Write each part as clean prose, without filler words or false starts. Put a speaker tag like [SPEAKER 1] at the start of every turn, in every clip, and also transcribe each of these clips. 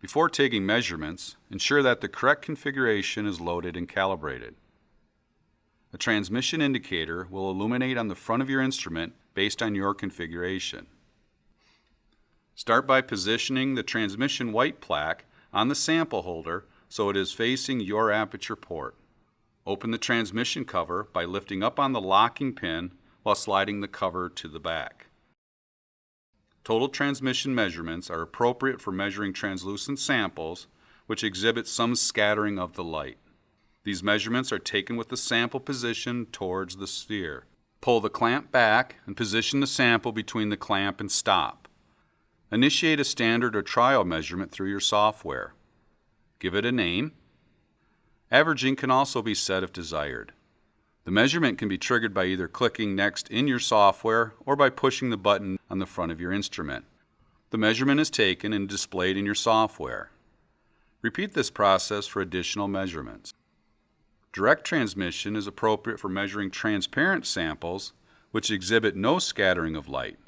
[SPEAKER 1] Before taking measurements, ensure that the correct configuration is loaded and calibrated. A transmission indicator will illuminate on the front of your instrument based on your configuration. Start by positioning the transmission white plaque on the sample holder so it is facing your aperture port. Open the transmission cover by lifting up on the locking pin while sliding the cover to the back. Total transmission measurements are appropriate for measuring translucent samples which exhibit some scattering of the light. These measurements are taken with the sample positioned towards the sphere. Pull the clamp back and position the sample between the clamp and stop. Initiate a standard or trial measurement through your software. Give it a name. Averaging can also be set if desired. The measurement can be triggered by either clicking Next in your software or by pushing the button on the front of your instrument. The measurement is taken and displayed in your software. Repeat this process for additional measurements. Direct transmission is appropriate for measuring transparent samples which exhibit no scattering of light,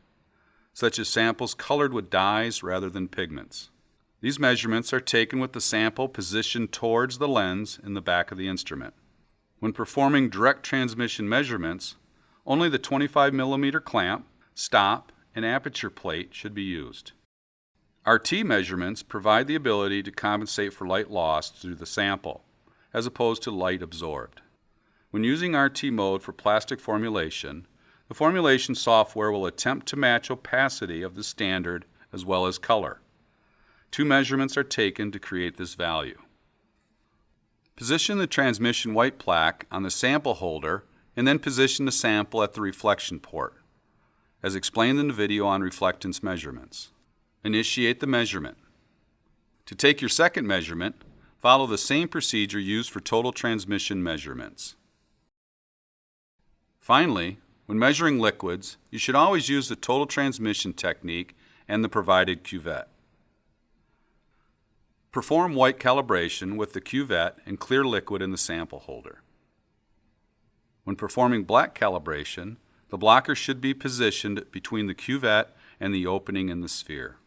[SPEAKER 1] such as samples colored with dyes rather than pigments. These measurements are taken with the sample positioned towards the lens in the back of the instrument. When performing direct transmission measurements, only the 25mm clamp, stop, and aperture plate should be used. RT measurements provide the ability to compensate for light lost through the sample, as opposed to light absorbed. When using RT mode for plastic formulation, the formulation software will attempt to match opacity of the standard as well as color. 2 measurements are taken to create this value. Position the transmission white plaque on the sample holder and then position the sample at the reflection port, as explained in the video on reflectance measurements. Initiate the measurement. To take your second measurement, follow the same procedure used for total transmission measurements. Finally, when measuring liquids, you should always use the total transmission technique and the provided cuvette. Perform white calibration with the cuvette and clear liquid in the sample holder. When performing black calibration, the blocker should be positioned between the cuvette and the opening in the sphere.